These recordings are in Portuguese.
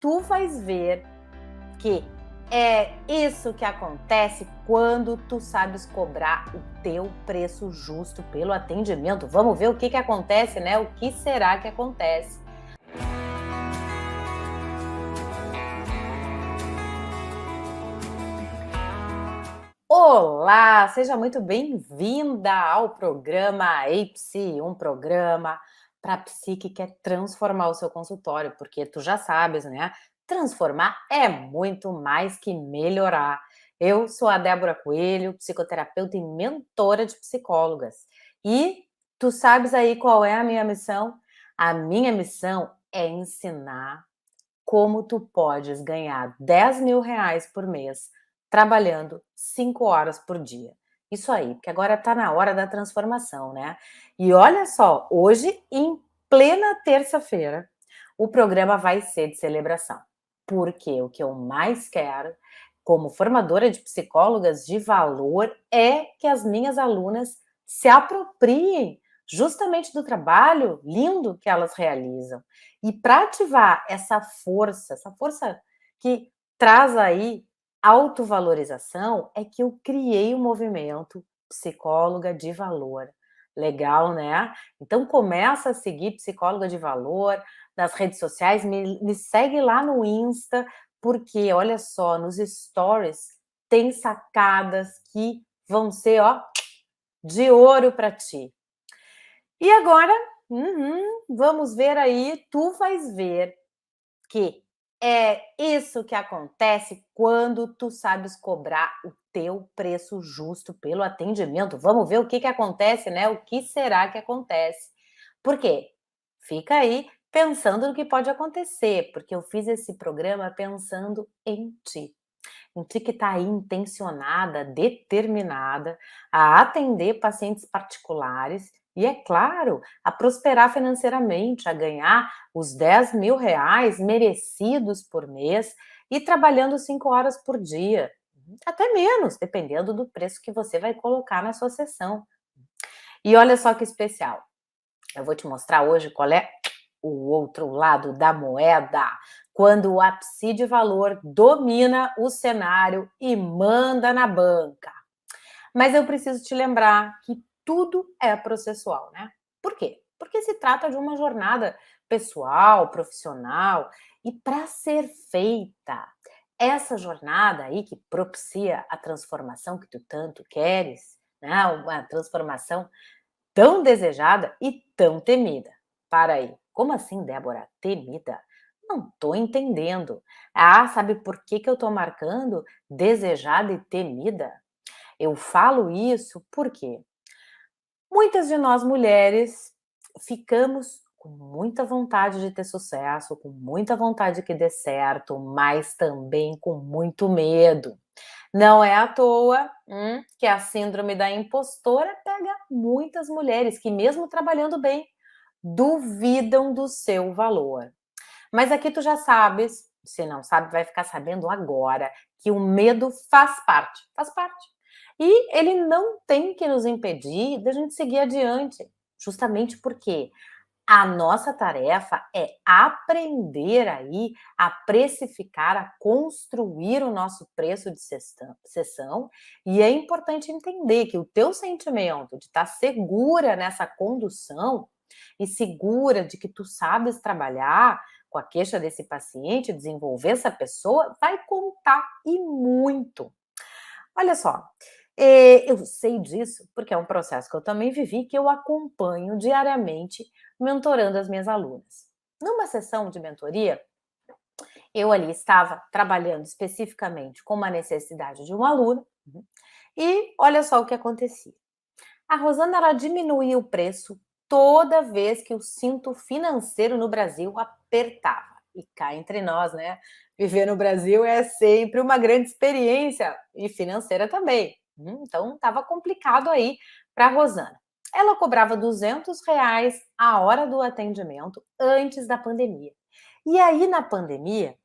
tu vais ver que é isso que acontece quando tu sabes cobrar o teu preço justo pelo atendimento. Vamos ver o que acontece, né? O que será que acontece? Olá, seja muito bem-vinda ao programa EIPSI, um programa para psi que quer transformar o seu consultório, porque tu já sabes, né? Transformar é muito mais que melhorar. Eu sou a Débora Coelho, psicoterapeuta e mentora de psicólogas. E tu sabes aí qual é a minha missão? A minha missão é ensinar como tu podes ganhar R$ 10.000 por mês trabalhando 5 horas por dia. Isso aí, porque agora tá na hora da transformação, né? E olha só, hoje, em plena terça-feira, o programa vai ser de celebração. Porque o que eu mais quero, como formadora de psicólogas de valor, é que as minhas alunas se apropriem justamente do trabalho lindo que elas realizam. E para ativar essa força que traz aí autovalorização, é que eu criei o movimento Psicóloga de Valor. Legal, né? Então começa a seguir Psicóloga de Valor nas redes sociais, me segue lá no Insta, porque olha só, nos stories tem sacadas que vão ser, ó, de ouro para ti. E agora, vamos ver aí, tu vais ver que é isso que acontece quando tu sabes cobrar o teu preço justo pelo atendimento. Vamos ver o que acontece, né? O que será que acontece? Por quê? Fica aí pensando no que pode acontecer, porque eu fiz esse programa pensando em ti. Em ti que está aí intencionada, determinada a atender pacientes particulares e, é claro, a prosperar financeiramente, a ganhar os R$ 10.000 merecidos por mês e trabalhando 5 horas por dia, até menos, dependendo do preço que você vai colocar na sua sessão. E olha só que especial, eu vou te mostrar hoje qual é o outro lado da moeda, quando o ápice de valor domina o cenário e manda na banca. Mas eu preciso te lembrar que tudo é processual, né? Por quê? Porque se trata de uma jornada pessoal, profissional, e para ser feita essa jornada aí que propicia a transformação que tu tanto queres, né? Uma transformação tão desejada e tão temida. Para aí, como assim, Débora? Temida? Não tô entendendo. Ah, sabe por que eu tô marcando desejada e temida? Eu falo isso porque muitas de nós mulheres ficamos com muita vontade de ter sucesso, com muita vontade que dê certo, mas também com muito medo. Não é à toa, que a síndrome da impostora pega muitas mulheres que, mesmo trabalhando bem, duvidam do seu valor. Mas aqui tu já sabes, se não sabe, vai ficar sabendo agora, que o medo faz parte. E ele não tem que nos impedir da gente seguir adiante, justamente porque a nossa tarefa é aprender aí a precificar, a construir o nosso preço de sessão, e é importante entender que o teu sentimento de estar segura nessa condução e segura de que tu sabes trabalhar com a queixa desse paciente, desenvolver essa pessoa, vai contar e muito. Olha só, eu sei disso porque é um processo que eu também vivi, que eu acompanho diariamente mentorando as minhas alunas. Numa sessão de mentoria, eu ali estava trabalhando especificamente com uma necessidade de um aluno, e olha só o que acontecia. A Rosana, ela diminuía o preço toda vez que o cinto financeiro no Brasil apertava. E cá entre nós, né? Viver no Brasil é sempre uma grande experiência, e financeira também. Então, estava complicado aí para a Rosana. Ela cobrava R$ 200 a hora do atendimento antes da pandemia. E aí, na pandemia,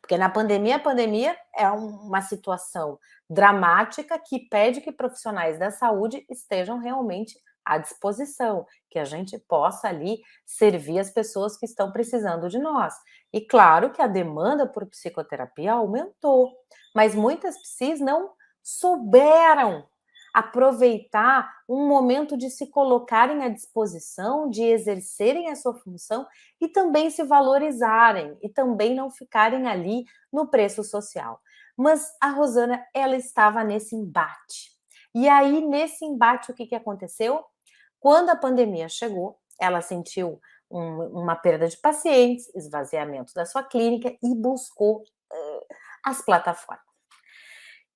porque na pandemia, a pandemia é uma situação dramática que pede que profissionais da saúde estejam realmente à disposição, que a gente possa ali servir as pessoas que estão precisando de nós. E claro que a demanda por psicoterapia aumentou, mas muitas psis não souberam aproveitar um momento de se colocarem à disposição, de exercerem a sua função e também se valorizarem e também não ficarem ali no preço social. Mas a Rosana, ela estava nesse embate. E aí, nesse embate, o que aconteceu? Quando a pandemia chegou, ela sentiu uma perda de pacientes, esvaziamento da sua clínica e buscou as plataformas.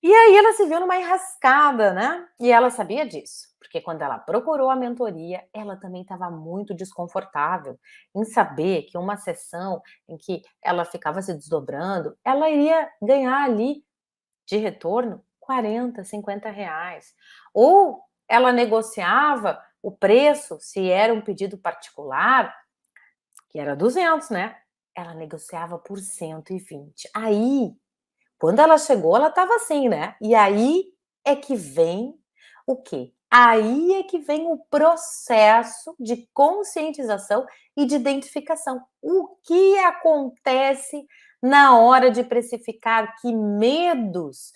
E aí ela se viu numa enrascada, né? E ela sabia disso, porque quando ela procurou a mentoria, ela também estava muito desconfortável em saber que uma sessão em que ela ficava se desdobrando, ela iria ganhar ali de retorno 40, 50 reais. Ou ela negociava o preço, se era um pedido particular, que era 200, né? Ela negociava por 120. Aí quando ela chegou, ela estava assim, né. E aí é que vem o quê? Aí é que vem o processo de conscientização e de identificação. O que acontece na hora de precificar que medos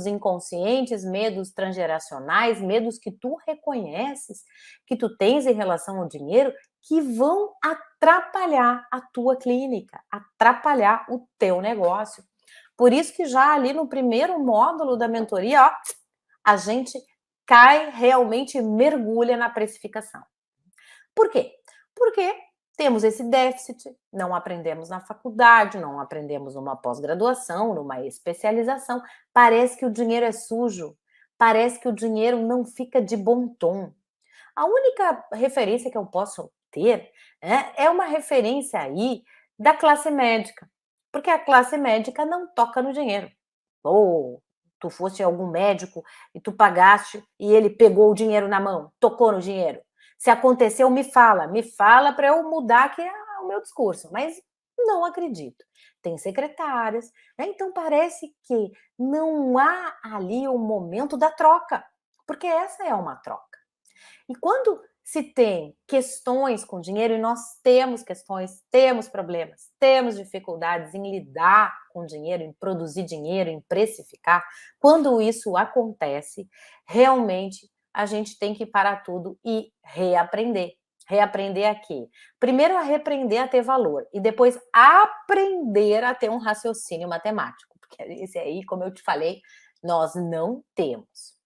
inconscientes, medos transgeracionais, medos que tu reconheces, que tu tens em relação ao dinheiro, que vão atrapalhar a tua clínica, atrapalhar o teu negócio. Por isso que já ali no primeiro módulo da mentoria, ó, a gente cai realmente mergulha na precificação. Por quê? Porque temos esse déficit, não aprendemos na faculdade, não aprendemos numa pós-graduação, numa especialização. Parece que o dinheiro é sujo, parece que o dinheiro não fica de bom tom. A única referência que eu posso ter, né, é uma referência aí da classe médica, porque a classe médica não toca no dinheiro. Ou tu fosse algum médico e tu pagaste e ele pegou o dinheiro na mão, tocou no dinheiro. Se aconteceu, me fala para eu mudar aqui o meu discurso, mas não acredito. Tem secretárias, né? Então parece que não há ali o momento da troca, porque essa é uma troca. E quando se tem questões com dinheiro, e nós temos questões, temos problemas, temos dificuldades em lidar com dinheiro, em produzir dinheiro, em precificar, quando isso acontece, realmente a gente tem que parar tudo e reaprender. Reaprender a quê? Primeiro a reaprender a ter valor e depois aprender a ter um raciocínio matemático, porque esse aí, como eu te falei, nós não temos.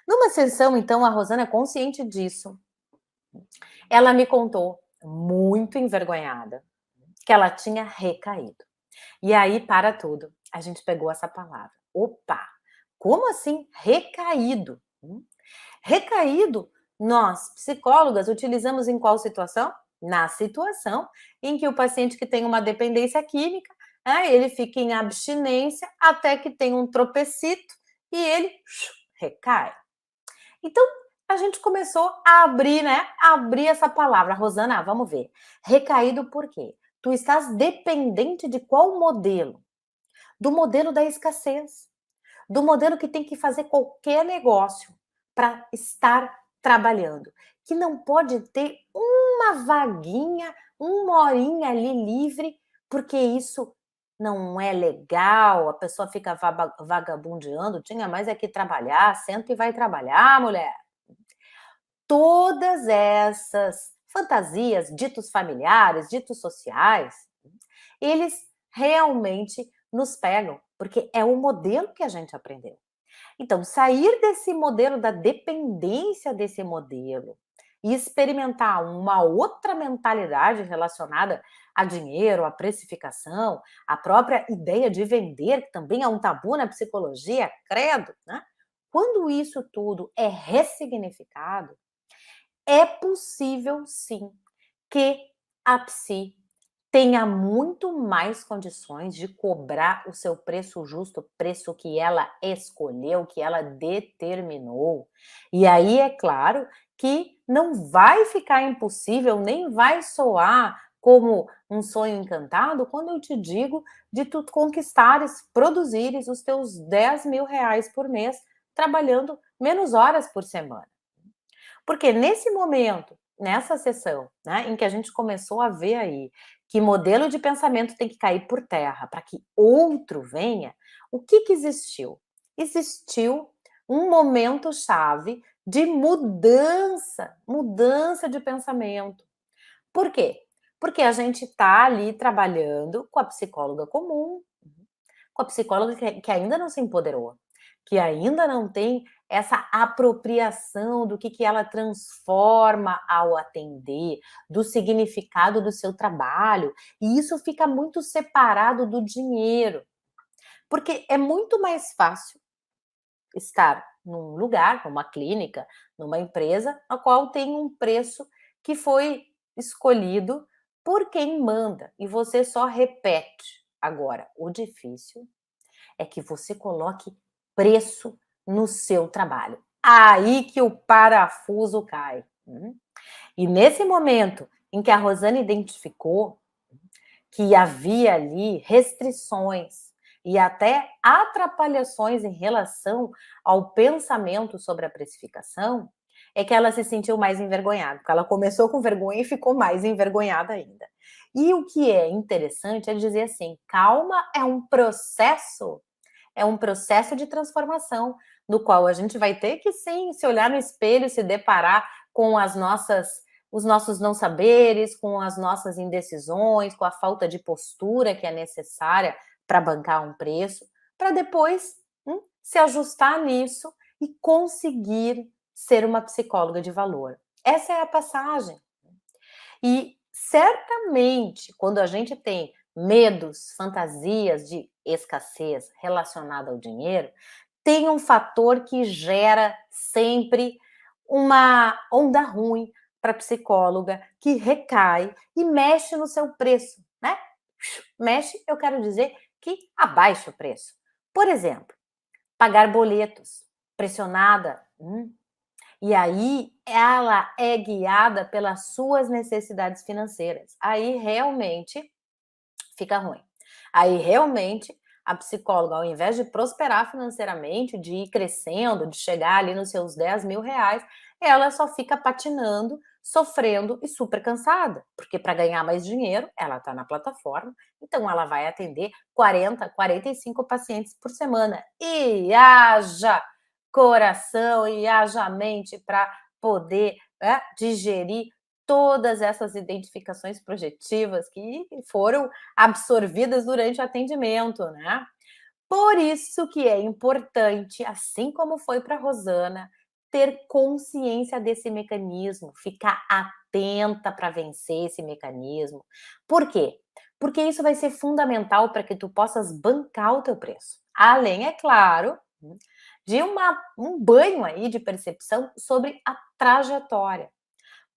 Numa sessão, então, a Rosana, consciente disso, ela me contou, muito envergonhada, que ela tinha recaído. E aí, para tudo, a gente pegou essa palavra. Opa! Como assim recaído? Recaído, nós, psicólogas, utilizamos em qual situação? Na situação em que o paciente que tem uma dependência química, ele fica em abstinência até que tem um tropecito e ele recai. Então, a gente começou a abrir, né, abrir essa palavra. Rosana, vamos ver. Recaído por quê? Tu estás dependente de qual modelo? Do modelo da escassez, do modelo que tem que fazer qualquer negócio para estar trabalhando, que não pode ter uma vaguinha, uma horinha ali livre, porque isso não é legal, a pessoa fica vagabundeando, tinha mais é que trabalhar, senta e vai trabalhar, mulher. Todas essas fantasias, ditos familiares, ditos sociais, eles realmente nos pegam, porque é o modelo que a gente aprendeu. Então, sair desse modelo, da dependência desse modelo, e experimentar uma outra mentalidade relacionada a dinheiro, a precificação, a própria ideia de vender, que também é um tabu na psicologia, credo, né? Quando isso tudo é ressignificado, é possível sim que a psi tenha muito mais condições de cobrar o seu preço justo, o preço que ela escolheu, que ela determinou. E aí é claro que não vai ficar impossível, nem vai soar como um sonho encantado quando eu te digo de tu conquistares, produzires os teus 10 mil reais por mês, trabalhando menos horas por semana. Porque nesse momento, nessa sessão, né, em que a gente começou a ver aí que modelo de pensamento tem que cair por terra para que outro venha, o que que existiu? Existiu um momento chave de mudança de pensamento. Por quê? Porque a gente está ali trabalhando com a psicóloga comum, com a psicóloga que ainda não se empoderou, que ainda não tem essa apropriação do que ela transforma ao atender, do significado do seu trabalho, e isso fica muito separado do dinheiro, porque é muito mais fácil estar num lugar, numa clínica, numa empresa, a qual tem um preço que foi escolhido por quem manda e você só repete. Agora, o difícil é que você coloque preço no seu trabalho. Aí que o parafuso cai. E nesse momento em que a Rosana identificou que havia ali restrições e até atrapalhações em relação ao pensamento sobre a precificação, é que ela se sentiu mais envergonhada, porque ela começou com vergonha e ficou mais envergonhada ainda. E o que é interessante é dizer assim: calma, é um processo de transformação, no qual a gente vai ter que sim se olhar no espelho, se deparar com os nossos não saberes, com as nossas indecisões, com a falta de postura que é necessária para bancar um preço, para depois se ajustar nisso e conseguir ser uma psicóloga de valor. Essa é a passagem. E certamente, quando a gente tem medos, fantasias de escassez relacionada ao dinheiro, tem um fator que gera sempre uma onda ruim para a psicóloga, que recai e mexe no seu preço, né? Mexe, eu quero dizer que abaixa o preço. Por exemplo, pagar boletos, pressionada. E aí ela é guiada pelas suas necessidades financeiras. Aí realmente fica ruim. Aí realmente a psicóloga, ao invés de prosperar financeiramente, de ir crescendo, de chegar ali nos seus 10 mil reais, ela só fica patinando, sofrendo e super cansada, porque para ganhar mais dinheiro, ela está na plataforma, então ela vai atender 40, 45 pacientes por semana. E haja coração e haja mente para poder digerir todas essas identificações projetivas que foram absorvidas durante o atendimento, né? Por isso que é importante, assim como foi para a Rosana, ter consciência desse mecanismo, ficar atenta para vencer esse mecanismo. Por quê? Porque isso vai ser fundamental para que tu possas bancar o teu preço. Além, é claro, de um banho aí de percepção sobre a trajetória.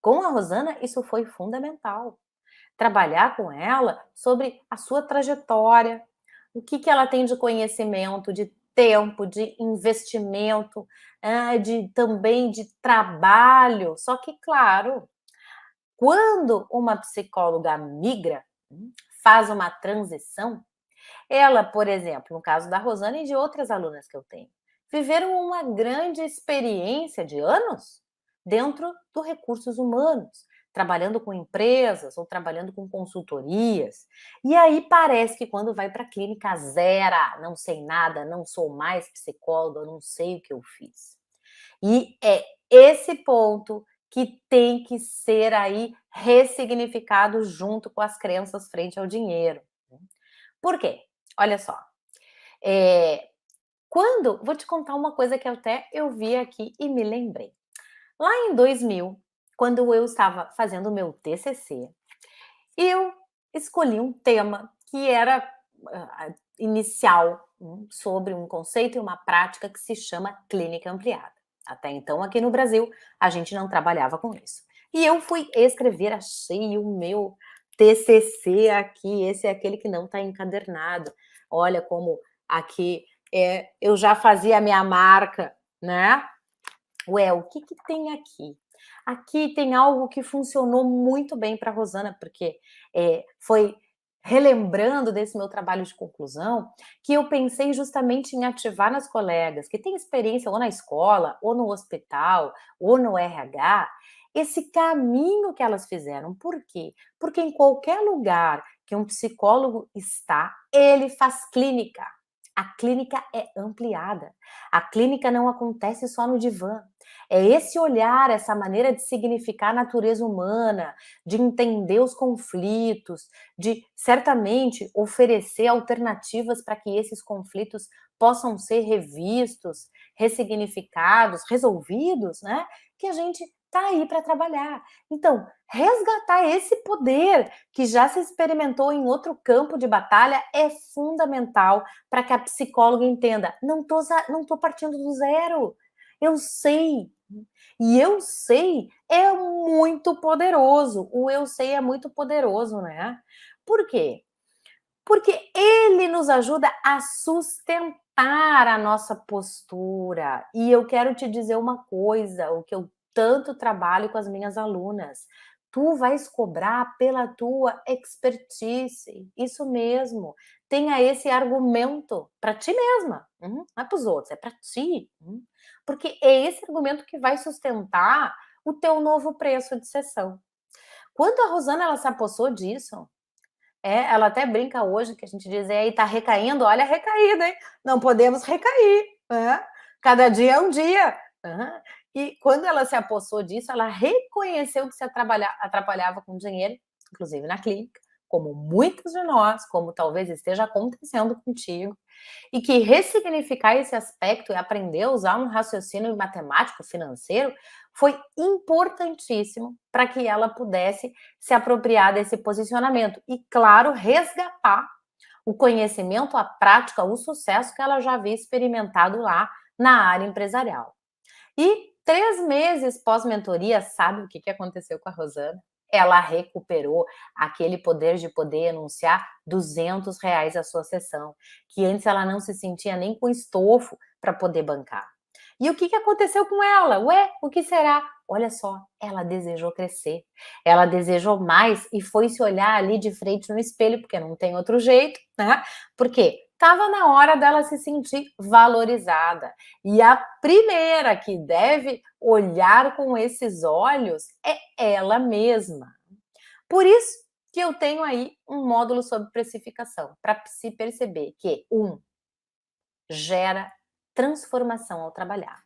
Com a Rosana, isso foi fundamental. Trabalhar com ela sobre a sua trajetória, o que ela tem de conhecimento, de tempo, de investimento, também de trabalho. Só que, claro, quando uma psicóloga migra, faz uma transição, ela, por exemplo, no caso da Rosana e de outras alunas que eu tenho, viveram uma grande experiência de anos dentro do recursos humanos, trabalhando com empresas ou trabalhando com consultorias. E aí parece que quando vai para a clínica zera, não sei nada, não sou mais psicóloga, não sei o que eu fiz. E é esse ponto que tem que ser aí ressignificado junto com as crenças frente ao dinheiro. Por quê? Olha só, vou te contar uma coisa que até eu vi aqui e me lembrei. Lá em 2000, quando eu estava fazendo o meu TCC, eu escolhi um tema que era inicial, sobre um conceito e uma prática que se chama clínica ampliada. Até então, aqui no Brasil, a gente não trabalhava com isso. E eu fui escrever, achei o meu TCC aqui, esse é aquele que não está encadernado. Olha como aqui eu já fazia a minha marca, né? Ué, o que tem aqui? Aqui tem algo que funcionou muito bem para a Rosana, porque foi relembrando desse meu trabalho de conclusão, que eu pensei justamente em ativar nas colegas que têm experiência ou na escola, ou no hospital, ou no RH, esse caminho que elas fizeram. Por quê? Porque em qualquer lugar que um psicólogo está, ele faz clínica. A clínica é ampliada. A clínica não acontece só no divã. É esse olhar, essa maneira de significar a natureza humana, de entender os conflitos, de certamente oferecer alternativas para que esses conflitos possam ser revistos, ressignificados, resolvidos, né? Que a gente está aí para trabalhar. Então, resgatar esse poder que já se experimentou em outro campo de batalha é fundamental para que a psicóloga entenda: não tô partindo do zero. Eu sei. E eu sei é muito poderoso. O eu sei é muito poderoso, né? Por quê? Porque ele nos ajuda a sustentar a nossa postura. E eu quero te dizer uma coisa, o que eu tanto trabalho com as minhas alunas. Tu vais cobrar pela tua expertise. Isso mesmo. Tenha esse argumento para ti mesma. Não é para os outros, é para ti. Porque é esse argumento que vai sustentar o teu novo preço de sessão. Quando a Rosana ela se apossou disso, ela até brinca hoje que a gente diz: "Aí tá recaindo, olha a recaída, hein, não podemos recair, né, cada dia é um dia". Aham. E quando ela se apossou disso, ela reconheceu que se atrapalhava com dinheiro, inclusive na clínica, como muitos de nós, como talvez esteja acontecendo contigo, e que ressignificar esse aspecto e aprender a usar um raciocínio matemático financeiro foi importantíssimo para que ela pudesse se apropriar desse posicionamento e, claro, resgatar o conhecimento, a prática, o sucesso que ela já havia experimentado lá na área empresarial. E 3 meses pós-mentoria, sabe o que aconteceu com a Rosana? Ela recuperou aquele poder de poder enunciar R$ 200 a sua sessão, que antes ela não se sentia nem com estofo para poder bancar. E o que aconteceu com ela? Ué, o que será? Olha só, ela desejou crescer, ela desejou mais e foi se olhar ali de frente no espelho, porque não tem outro jeito, né? Porque estava na hora dela se sentir valorizada. E a primeira que deve olhar com esses olhos é ela mesma. Por isso que eu tenho aí um módulo sobre precificação, para se perceber que, gera transformação ao trabalhar.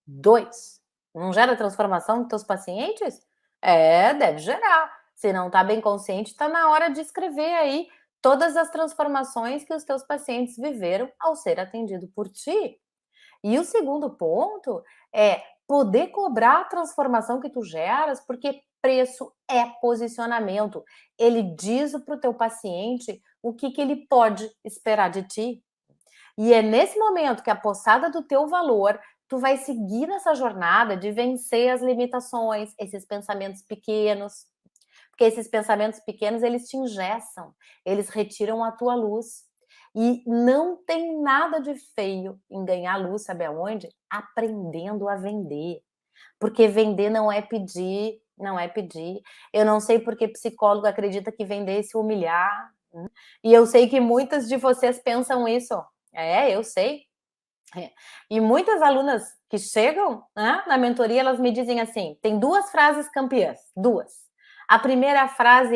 2, não gera transformação nos teus pacientes? Deve gerar. Se não está bem consciente, está na hora de escrever aí todas as transformações que os teus pacientes viveram ao ser atendido por ti. E o segundo ponto é poder cobrar a transformação que tu geras, porque preço é posicionamento. Ele diz para o teu paciente o que ele pode esperar de ti. E é nesse momento que a poçada do teu valor, tu vai seguir nessa jornada de vencer as limitações, esses pensamentos pequenos, porque esses pensamentos pequenos, eles te engessam, eles retiram a tua luz. E não tem nada de feio em ganhar luz, sabe aonde? Aprendendo a vender. Porque vender não é pedir, não é pedir. Eu não sei porque psicólogo acredita que vender é se humilhar. E eu sei que muitas de vocês pensam isso. Eu sei. E muitas alunas que chegam, né, na mentoria, elas me dizem assim: tem 2 frases campeãs, 2. A primeira frase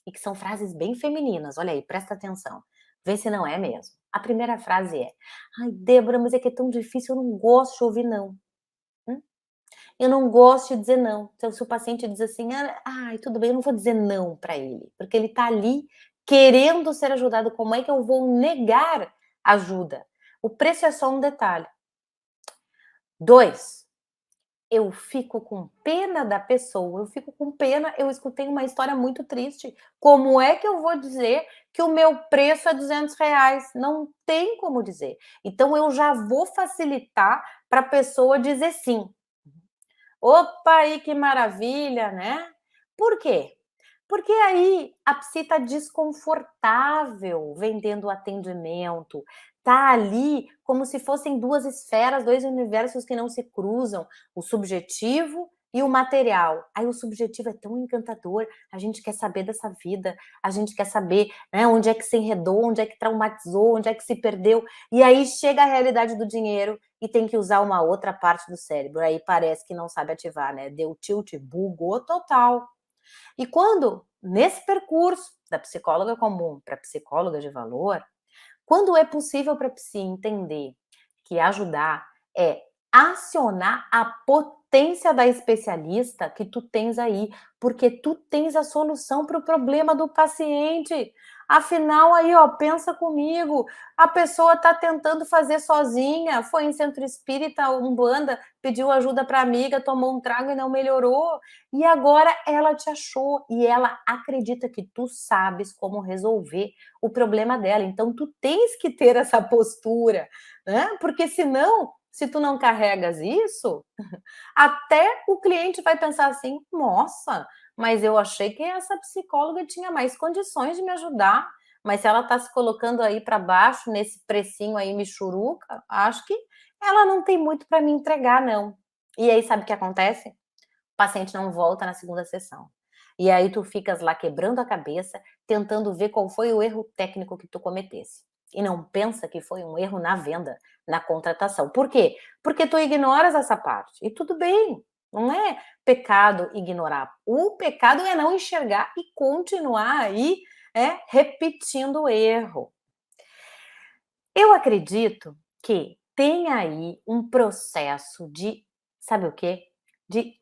e que são frases bem femininas, olha aí, presta atenção, vê se não é mesmo. A primeira frase é: "Ai, Débora, mas é que é tão difícil, eu não gosto de ouvir não. Eu não gosto de dizer não". Então, se o paciente diz assim: Ai, tudo bem, eu não vou dizer não para ele, porque ele está ali querendo ser ajudado, como é que eu vou negar ajuda? O preço é só um detalhe. 2, eu fico com pena da pessoa, eu fico com pena, eu escutei uma história muito triste. Como é que eu vou dizer que o meu preço é R$ 200? Não tem como dizer. Então eu já vou facilitar para a pessoa dizer sim. Opa, aí que maravilha, né? Por quê? Porque aí a psi está desconfortável vendendo o atendimento, tá ali como se fossem 2 esferas, 2 universos que não se cruzam, o subjetivo E o material? Aí o subjetivo é tão encantador, a gente quer saber dessa vida, a gente quer saber, né, onde é que se enredou, onde é que traumatizou, onde é que se perdeu, e aí chega a realidade do dinheiro e tem que usar uma outra parte do cérebro, aí parece que não sabe ativar, né, deu tilt, bugou total. E quando, nesse percurso da psicóloga comum para psicóloga de valor, quando é possível para a psi entender que ajudar é acionar a potência da especialista que tu tens aí, porque tu tens a solução para o problema do paciente. Afinal, aí, ó, pensa comigo, a pessoa está tentando fazer sozinha, foi em centro espírita, umbanda, pediu ajuda para amiga, tomou um trago e não melhorou. E agora ela te achou e ela acredita que tu sabes como resolver o problema dela. Então tu tens que ter essa postura, né? Porque senão, se tu não carregas isso, até o cliente vai pensar assim: "Nossa, mas eu achei que essa psicóloga tinha mais condições de me ajudar, mas se ela está se colocando aí para baixo nesse precinho aí michuruca, acho que ela não tem muito para me entregar não". E aí sabe o que acontece? O paciente não volta na segunda sessão. E aí tu ficas lá quebrando a cabeça, tentando ver qual foi o erro técnico que tu cometesse. E não pensa que foi um erro na venda, na contratação. Por quê? Porque tu ignoras essa parte. E tudo bem, não é pecado ignorar. O pecado é não enxergar e continuar aí repetindo o erro. Eu acredito que tem aí um processo de, sabe o quê? De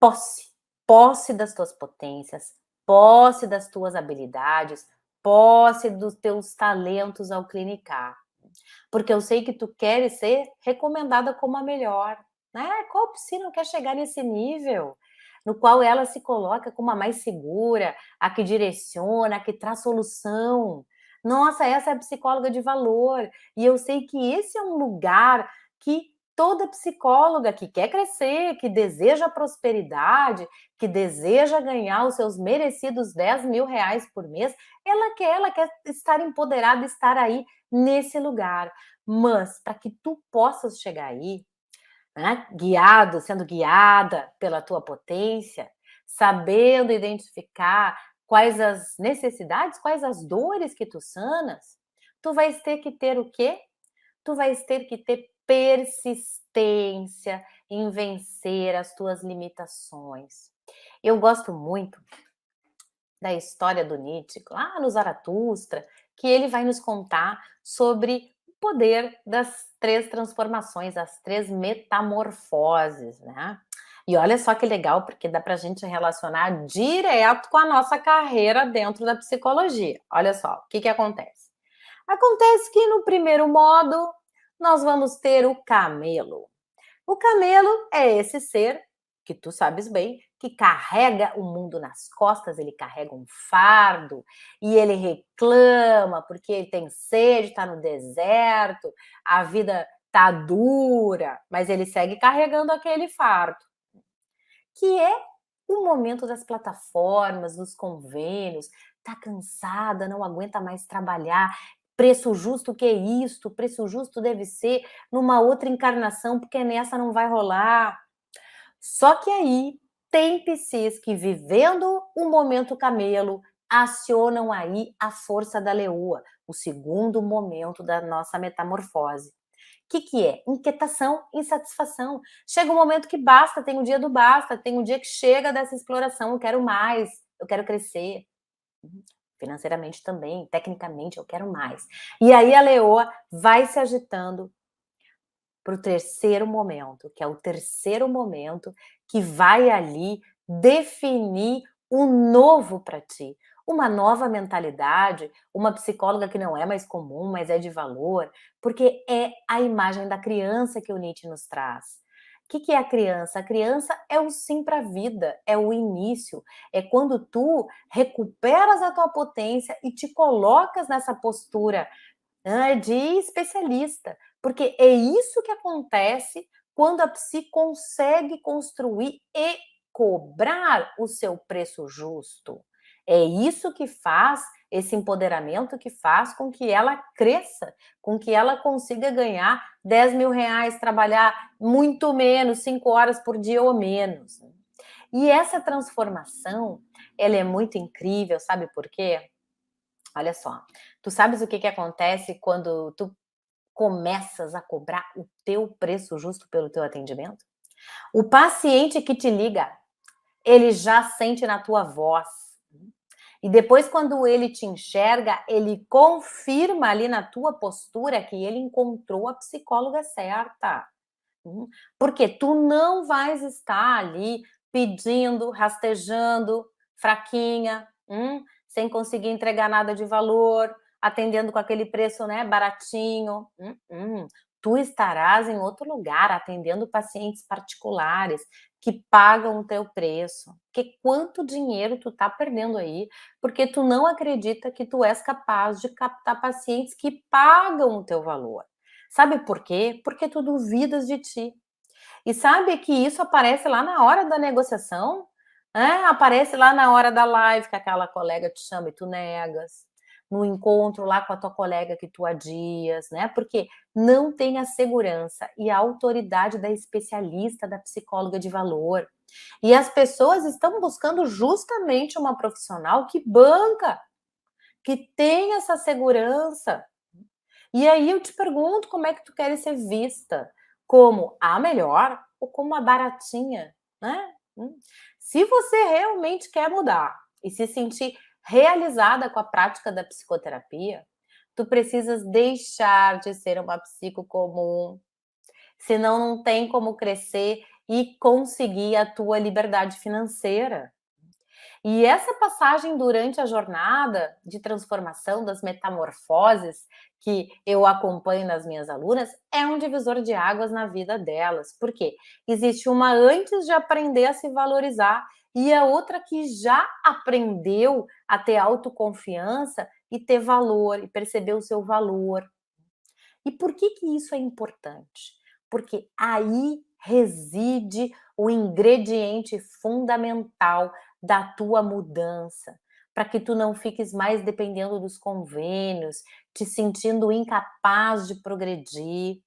posse. Posse das tuas potências, posse das tuas habilidades, posse dos teus talentos ao clinicar. Porque eu sei que tu queres ser recomendada como a melhor, né? Qual psi não quer chegar nesse nível? No qual ela se coloca como a mais segura, a que direciona, a que traz solução. Nossa, essa é a psicóloga de valor. E eu sei que esse é um lugar que toda psicóloga que quer crescer, que deseja prosperidade, que deseja ganhar os seus merecidos 10.000 reais por mês, ela quer estar empoderada, estar aí nesse lugar. Mas para que tu possas chegar aí, né, guiado, sendo guiada pela tua potência, sabendo identificar quais as necessidades, quais as dores que tu sanas, tu vais ter que ter o quê? Tu vais ter que ter persistência em vencer as tuas limitações. Eu gosto muito da história do Nietzsche, lá no Zaratustra, que ele vai nos contar sobre o poder das 3 transformações, as 3 metamorfoses, né. E olha só que legal, porque dá para a gente relacionar direto com a nossa carreira dentro da psicologia. Olha só, o que que acontece? Acontece que no primeiro modo, nós vamos ter o camelo. O camelo é esse ser, que tu sabes bem, que carrega o mundo nas costas, ele carrega um fardo e ele reclama porque ele tem sede, está no deserto, a vida tá dura, mas ele segue carregando aquele fardo, que é o momento das plataformas, dos convênios, tá cansada, não aguenta mais trabalhar, preço justo, o que é isto? Preço justo deve ser numa outra encarnação, porque nessa não vai rolar. Só que aí tem psis que, vivendo o momento camelo, acionam aí a força da leoa, o segundo momento da nossa metamorfose. O que é? Inquietação, insatisfação. Chega um momento que basta, tem o dia do basta, tem um dia que chega dessa exploração, eu quero mais, eu quero crescer. Financeiramente também, tecnicamente eu quero mais. E aí a leoa vai se agitando para o terceiro momento, que é o terceiro momento que vai ali definir o novo para ti. Uma nova mentalidade, uma psicóloga que não é mais comum, mas é de valor, porque é a imagem da criança que o Nietzsche nos traz. O que é a criança? A criança é o sim para a vida, é o início, é quando tu recuperas a tua potência e te colocas nessa postura de especialista, porque é isso que acontece quando a psi consegue construir e cobrar o seu preço justo. É isso que faz, esse empoderamento que faz com que ela cresça, com que ela consiga ganhar 10.000 reais, trabalhar muito menos, 5 horas por dia ou menos. E essa transformação, ela é muito incrível, sabe por quê? Olha só, tu sabes o que que acontece quando tu começas a cobrar o teu preço justo pelo teu atendimento? O paciente que te liga, ele já sente na tua voz. E depois, quando ele te enxerga, ele confirma ali na tua postura que ele encontrou a psicóloga certa. Porque tu não vais estar ali pedindo, rastejando, fraquinha, sem conseguir entregar nada de valor, atendendo com aquele preço, né, baratinho. Tu estarás em outro lugar, atendendo pacientes particulares que pagam o teu preço. Que quanto dinheiro tu tá perdendo aí, porque tu não acredita que tu és capaz de captar pacientes que pagam o teu valor. Sabe por quê? Porque tu duvidas de ti. E sabe que isso aparece lá na hora da negociação, né, aparece lá na hora da live que aquela colega te chama e tu negas, no encontro lá com a tua colega que tu adias, né, porque não tem a segurança e a autoridade da especialista, da psicóloga de valor. E as pessoas estão buscando justamente uma profissional que banca, que tem essa segurança. E aí eu te pergunto como é que tu queres ser vista? Como a melhor ou como a baratinha, né? Se você realmente quer mudar e se sentir realizada com a prática da psicoterapia, tu precisas deixar de ser uma psico comum, senão não tem como crescer e conseguir a tua liberdade financeira. E essa passagem durante a jornada de transformação das metamorfoses que eu acompanho nas minhas alunas é um divisor de águas na vida delas. Por quê? Existe uma antes de aprender a se valorizar e a outra que já aprendeu a ter autoconfiança e ter valor e perceber o seu valor. E por que que isso é importante? Porque aí reside o ingrediente fundamental da tua mudança, para que tu não fiques mais dependendo dos convênios, te sentindo incapaz de progredir.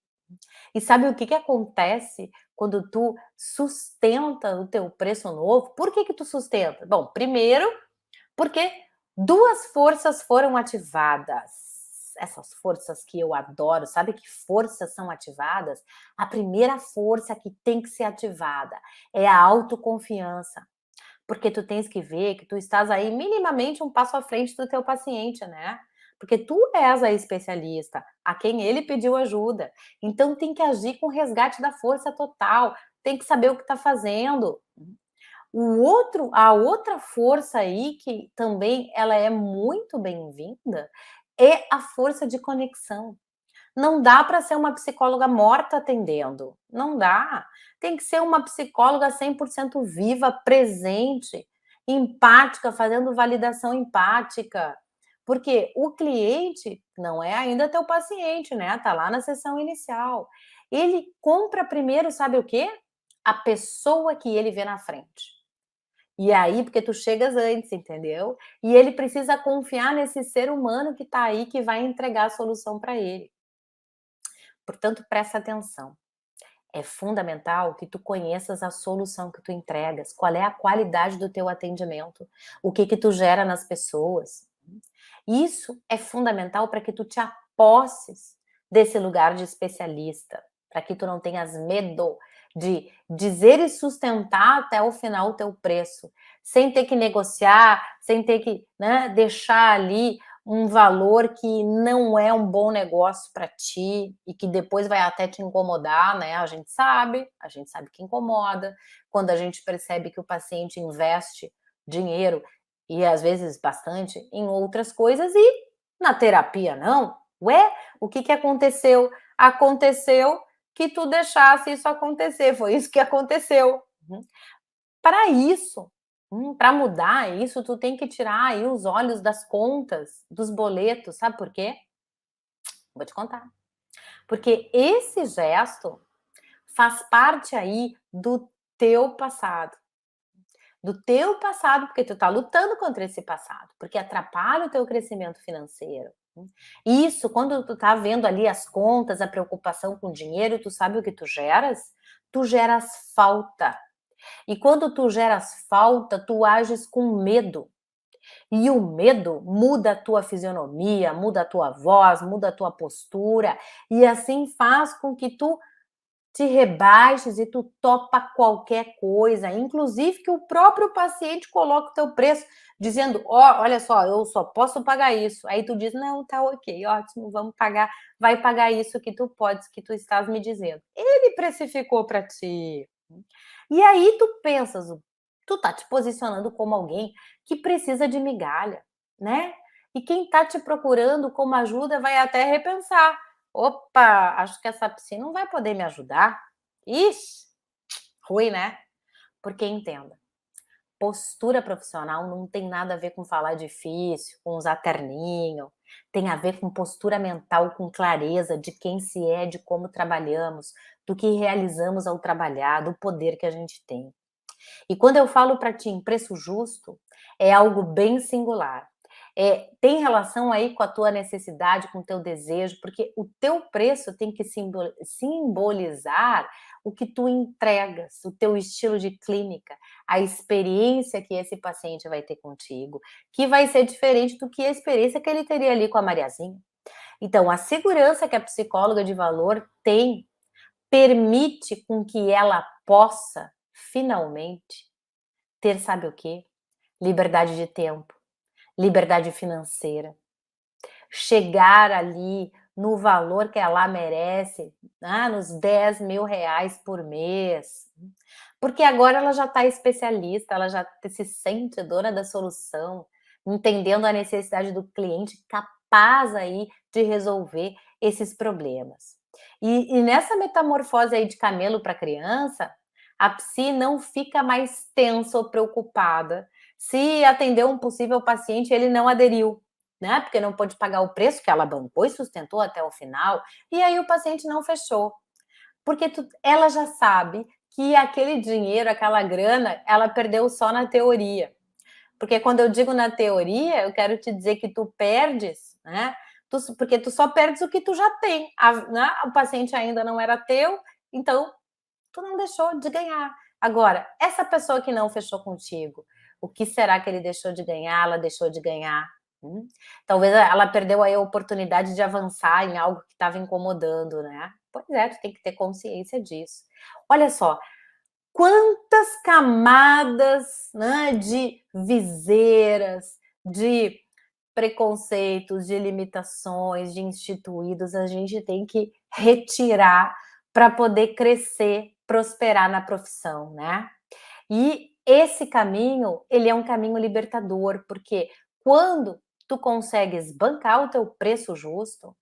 E sabe o que que acontece quando tu sustenta o teu preço novo? Por que que tu sustenta? Bom, primeiro porque 2 forças foram ativadas. Essas forças que eu adoro, sabe que forças são ativadas? A primeira força que tem que ser ativada é a autoconfiança, porque tu tens que ver que tu estás aí minimamente um passo à frente do teu paciente, né? Porque tu és a especialista, a quem ele pediu ajuda. Então tem que agir com resgate da força total, tem que saber o que está fazendo. A outra força aí que também ela é muito bem-vinda, é a força de conexão. Não dá para ser uma psicóloga morta atendendo, não dá. Tem que ser uma psicóloga 100% viva, presente, empática, fazendo validação empática. Porque o cliente não é ainda teu paciente, né, tá lá na sessão inicial. Ele compra primeiro, sabe o quê? A pessoa que ele vê na frente. E aí, porque tu chegas antes, entendeu? E ele precisa confiar nesse ser humano que está aí, que vai entregar a solução para ele. Portanto, presta atenção. É fundamental que tu conheças a solução que tu entregas, qual é a qualidade do teu atendimento, o que que tu gera nas pessoas. Isso é fundamental para que tu te aposses desse lugar de especialista, para que tu não tenhas medo de dizer e sustentar até o final o teu preço, sem ter que negociar, sem ter que, né, deixar ali um valor que não é um bom negócio para ti e que depois vai até te incomodar, né? A gente sabe que incomoda quando a gente percebe que o paciente investe dinheiro e às vezes bastante em outras coisas e na terapia não. Ué, o que que aconteceu? Aconteceu que tu deixasse isso acontecer, foi isso que aconteceu. Para isso, para mudar isso, tu tem que tirar aí os olhos das contas, dos boletos, sabe por quê? Vou te contar. Porque esse gesto faz parte aí do teu passado. Do teu passado, porque tu tá lutando contra esse passado, porque atrapalha o teu crescimento financeiro. Isso, quando tu tá vendo ali as contas, a preocupação com o dinheiro, tu sabe o que tu geras? Tu geras falta. E quando tu geras falta, tu ages com medo. E o medo muda a tua fisionomia, muda a tua voz, muda a tua postura, e assim faz com que tu te rebaixes e tu topa qualquer coisa, inclusive que o próprio paciente coloca o teu preço, dizendo: "Ó, olha só, eu só posso pagar isso". Aí tu diz: "Não, tá ok, ótimo, vamos pagar, vai pagar isso que tu podes, que tu estás me dizendo". Ele precificou para ti. E aí tu pensas, tu tá te posicionando como alguém que precisa de migalha, né. E quem tá te procurando como ajuda vai até repensar: "Opa, acho que essa psi não vai poder me ajudar". Ixi, ruim, né. Porque entenda, postura profissional não tem nada a ver com falar difícil, com usar terninho, tem a ver com postura mental, com clareza de quem se é, de como trabalhamos, do que realizamos ao trabalhar, do poder que a gente tem. E quando eu falo para ti em preço justo, é algo bem singular. Tem relação aí com a tua necessidade, com o teu desejo, porque o teu preço tem que simbolizar o que tu entregas, o teu estilo de clínica, a experiência que esse paciente vai ter contigo, que vai ser diferente do que a experiência que ele teria ali com a Mariazinha. Então, a segurança que a psicóloga de valor tem permite com que ela possa, finalmente, ter sabe o quê? Liberdade de tempo, liberdade financeira, chegar ali no valor que ela merece, nos R$ 10.000 por mês, porque agora ela já está especialista, ela já se sente dona da solução, entendendo a necessidade do cliente, capaz aí de resolver esses problemas. E nessa metamorfose aí de camelo para criança, a psi não fica mais tensa ou preocupada se atender um possível paciente e ele não aderiu, né, porque não pôde pagar o preço que ela bancou e sustentou até o final, e aí o paciente não fechou. Porque ela já sabe que aquele dinheiro, aquela grana, ela perdeu só na teoria. Porque quando eu digo na teoria, eu quero te dizer que tu perdes, né? Porque tu só perdes o que tu já tem. Né? O paciente ainda não era teu, então tu não deixou de ganhar. Agora, essa pessoa que não fechou contigo, o que será que ele deixou de ganhar, ela deixou de ganhar? Talvez ela perdeu aí a oportunidade de avançar em algo que estava incomodando, né? Pois é, tu tem que ter consciência disso. Olha só, quantas camadas, né, de viseiras, de preconceitos, de limitações, de instituídos a gente tem que retirar para poder crescer, prosperar na profissão, né? E esse caminho, ele é um caminho libertador, porque quando tu consegues bancar o teu preço justo,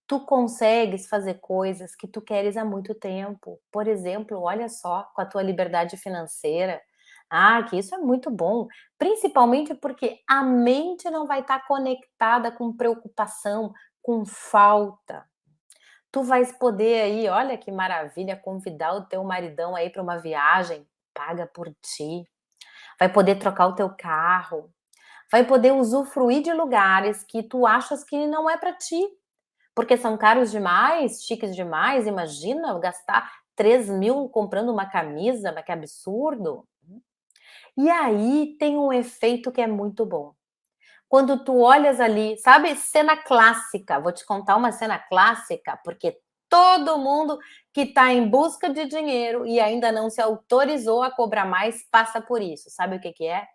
tu consegues fazer coisas que tu queres há muito tempo. Por exemplo, olha só, com a tua liberdade financeira. Que isso é muito bom, principalmente porque a mente não vai estar conectada com preocupação, com falta. Tu vais poder aí, olha que maravilha, convidar o teu maridão aí para uma viagem, paga por ti. Vai poder trocar o teu carro, vai poder usufruir de lugares que tu achas que não é para ti, porque são caros demais, chiques demais. Imagina gastar 3.000 comprando uma camisa, mas que absurdo. E aí tem um efeito que é muito bom. Quando tu olhas ali, sabe, cena clássica, vou te contar uma cena clássica, porque todo mundo que está em busca de dinheiro e ainda não se autorizou a cobrar mais, passa por isso. Sabe o que que é?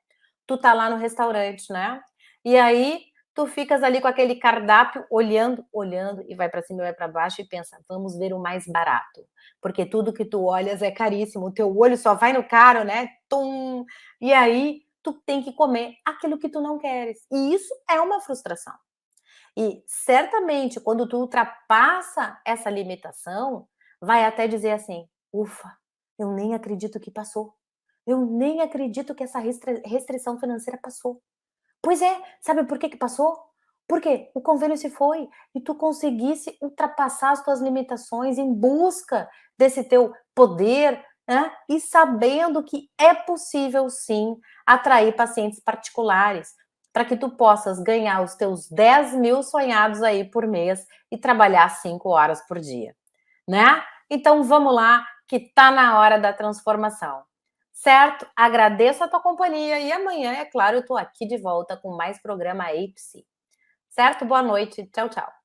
Tu tá lá no restaurante, né? E aí tu ficas ali com aquele cardápio, olhando, olhando, e vai para cima e vai para baixo e pensa: vamos ver o mais barato, porque tudo que tu olhas é caríssimo, o teu olho só vai no caro, né? Tum! E aí tu tem que comer aquilo que tu não queres. E isso é uma frustração. E certamente quando tu ultrapassa essa limitação, vai até dizer assim: "Ufa, eu nem acredito que passou. Eu nem acredito que essa restrição financeira passou". Pois é, sabe por que que passou? Porque o convênio se foi e tu conseguisse ultrapassar as tuas limitações em busca desse teu poder, né, e sabendo que é possível sim atrair pacientes particulares, para que tu possas ganhar os teus 10.000 sonhados aí por mês e trabalhar 5 horas por dia, né. Então vamos lá, que tá na hora da transformação. Certo? Agradeço a tua companhia e amanhã, é claro, eu tô aqui de volta com mais programa Ei Psi. Certo? Boa noite. Tchau, tchau.